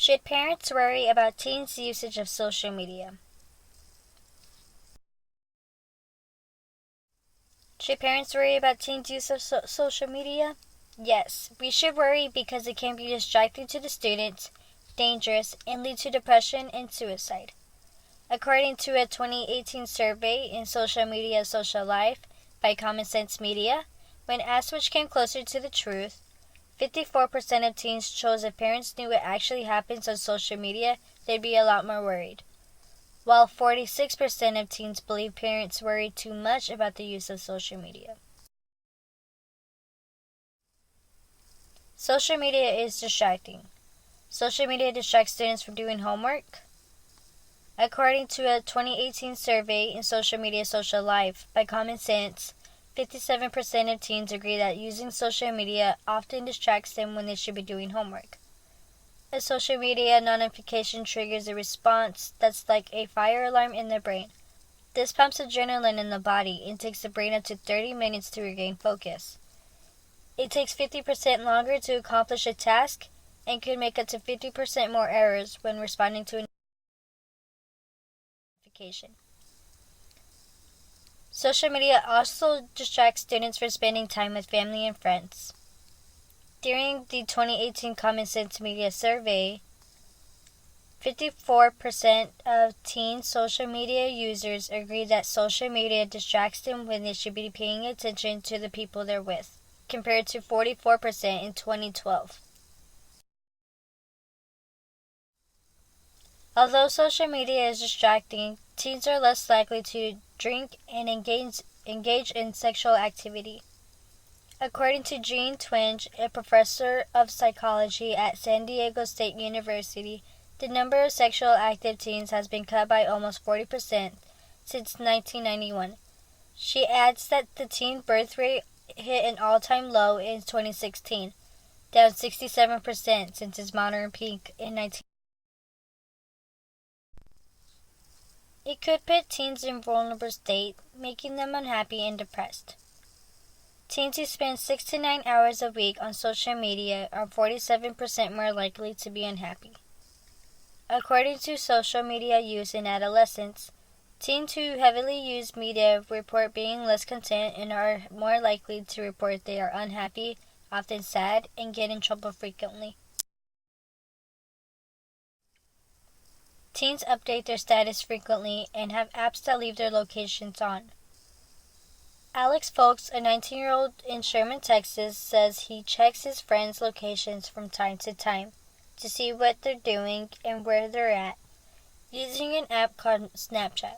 Should parents worry about teens' usage of social media? Should parents worry about teens' use of social media? Yes, we should worry because it can be distracting to the students, dangerous, and lead to depression and suicide. According to a 2018 survey in Social Media Social Life by Common Sense Media, when asked which came closer to the truth, 54% of teens chose if parents knew what actually happens on social media, they'd be a lot more worried, while 46% of teens believe parents worry too much about the use of social media. Social media is distracting. Social media distracts students from doing homework. According to a 2018 survey in Social Media Social Life by Common Sense, 57% of teens agree that using social media often distracts them when they should be doing homework. A social media notification triggers a response that's like a fire alarm in the brain. This pumps adrenaline in the body and takes the brain up to 30 minutes to regain focus. It takes 50% longer to accomplish a task and could make up to 50% more errors when responding to a notification. Social media also distracts students from spending time with family and friends. During the 2018 Common Sense Media survey, 54% of teen social media users agree that social media distracts them when they should be paying attention to the people they're with, compared to 44% in 2012. Although social media is distracting, teens are less likely to drink and engage in sexual activity. According to Jean Twenge, a professor of psychology at San Diego State University, the number of sexual active teens has been cut by almost 40% since 1991. She adds that the teen birth rate hit an all-time low in 2016, down 67% since its modern peak in 1990. It could put teens in a vulnerable state, making them unhappy and depressed. Teens who spend 6 to 9 hours a week on social media are 47% more likely to be unhappy. According to social media use in adolescence, teens who heavily use media report being less content and are more likely to report they are unhappy, often sad, and get in trouble frequently. Teens update their status frequently and have apps that leave their locations on. Alex Folks, a 19-year-old in Sherman, Texas, says he checks his friends' locations from time to time to see what they're doing and where they're at, using an app called Snapchat.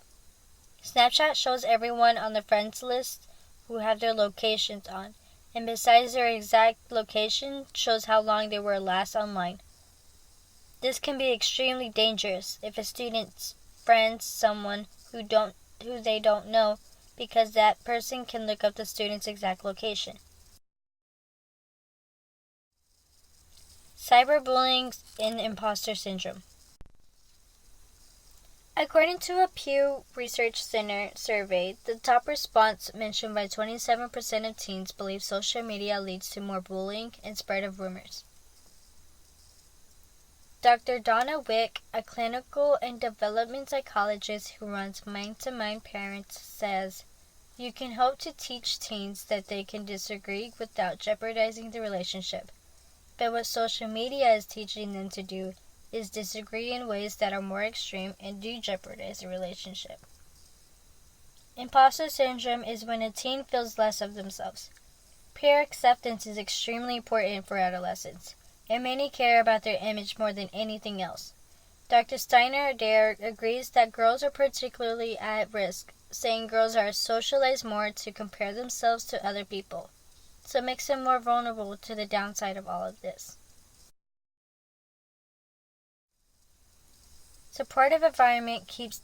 Snapchat shows everyone on the friends list who have their locations on, and besides their exact location, shows how long they were last online. This can be extremely dangerous if a student friends someone who they don't know, because that person can look up the student's exact location. Cyberbullying and imposter syndrome. According to a Pew Research Center survey, the top response mentioned by 27% of teens believe social media leads to more bullying and spread of rumors. Dr. Donna Wick, a clinical and development psychologist who runs Mind to Mind Parents, says, "You can hope to teach teens that they can disagree without jeopardizing the relationship. But what social media is teaching them to do is disagree in ways that are more extreme and do jeopardize the relationship." Imposter syndrome is when a teen feels less of themselves. Peer acceptance is extremely important for adolescents, and many care about their image more than anything else. Dr. Steiner Adair agrees that girls are particularly at risk, saying girls are socialized more to compare themselves to other people, so it makes them more vulnerable to the downside of all of this. Supportive environment keeps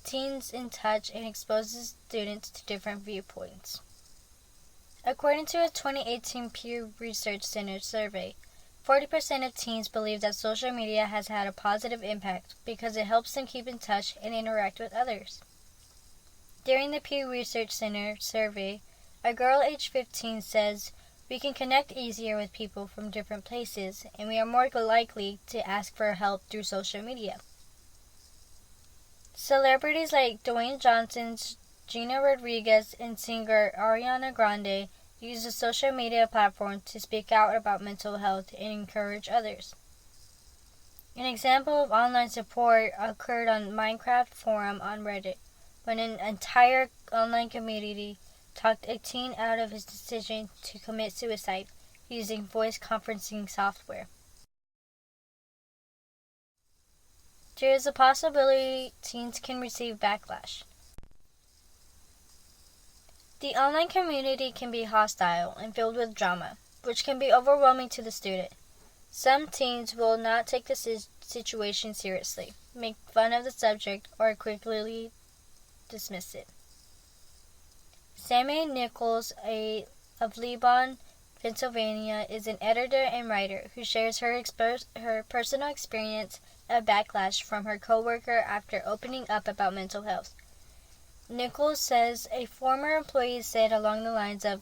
teens in touch and exposes students to different viewpoints. According to a 2018 Pew Research Center survey, 40% of teens believe that social media has had a positive impact because it helps them keep in touch and interact with others. During the Pew Research Center survey, a girl aged 15 says, We can connect easier with people from different places, and we are more likely to ask for help through social media. Celebrities like Dwayne Johnson, Gina Rodriguez, and singer Ariana Grande use the social media platform to speak out about mental health and encourage others. An example of online support occurred on Minecraft forum on Reddit, when an entire online community talked a teen out of his decision to commit suicide using voice conferencing software. There is a possibility teens can receive backlash. The online community can be hostile and filled with drama, which can be overwhelming to the student. Some teens will not take the situation seriously, make fun of the subject, or quickly dismiss it. Sammy Nichols of Lebanon, Pennsylvania, is an editor and writer who shares her personal experience of backlash from her coworker after opening up about mental health. Nichols says a former employee said along the lines of,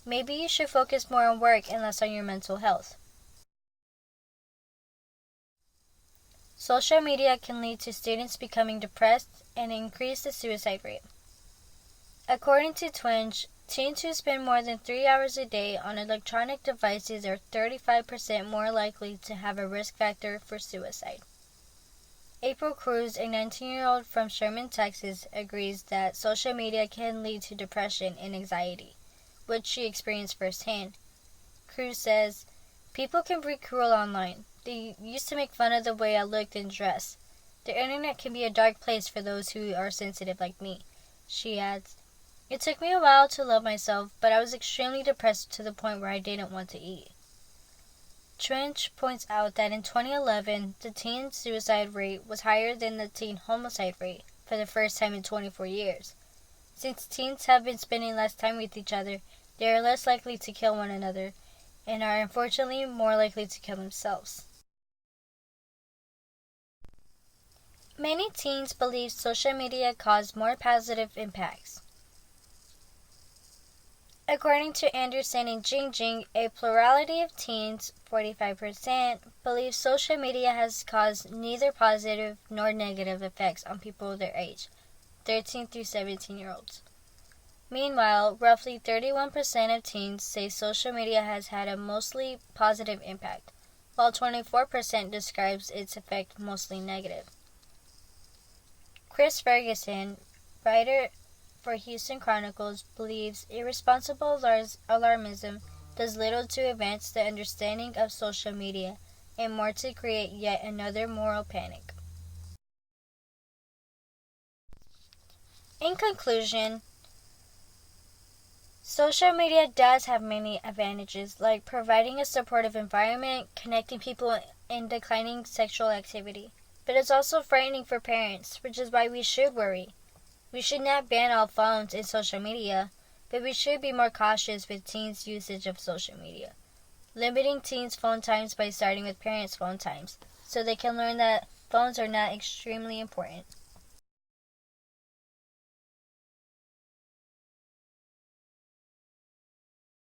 "Maybe you should focus more on work and less on your mental health." Social media can lead to students becoming depressed and increase the suicide rate. According to Twinge, teens who spend more than 3 hours a day on electronic devices are 35% more likely to have a risk factor for suicide. April Cruz, a 19-year-old from Sherman, Texas, agrees that social media can lead to depression and anxiety, which she experienced firsthand. Cruz says, "People can be cruel online. They used to make fun of the way I looked and dressed. The internet can be a dark place for those who are sensitive like me." She adds, "It took me a while to love myself, but I was extremely depressed to the point where I didn't want to eat." Trench points out that in 2011, the teen suicide rate was higher than the teen homicide rate for the first time in 24 years. Since teens have been spending less time with each other, they are less likely to kill one another and are unfortunately more likely to kill themselves. Many teens believe social media cause more positive impacts. According to Anderson and Jingjing, a plurality of teens, 45%, believe social media has caused neither positive nor negative effects on people their age, 13 through 17-year-olds. Meanwhile, roughly 31% of teens say social media has had a mostly positive impact, while 24% describes its effect mostly negative. Chris Ferguson, writer for Houston Chronicles, believes irresponsible alarmism does little to advance the understanding of social media and more to create yet another moral panic. In conclusion, social media does have many advantages, like providing a supportive environment, connecting people, and declining sexual activity. But it's also frightening for parents, which is why we should worry. We should not ban all phones and social media, but we should be more cautious with teens' usage of social media. Limiting teens' phone times by starting with parents' phone times, so they can learn that phones are not extremely important.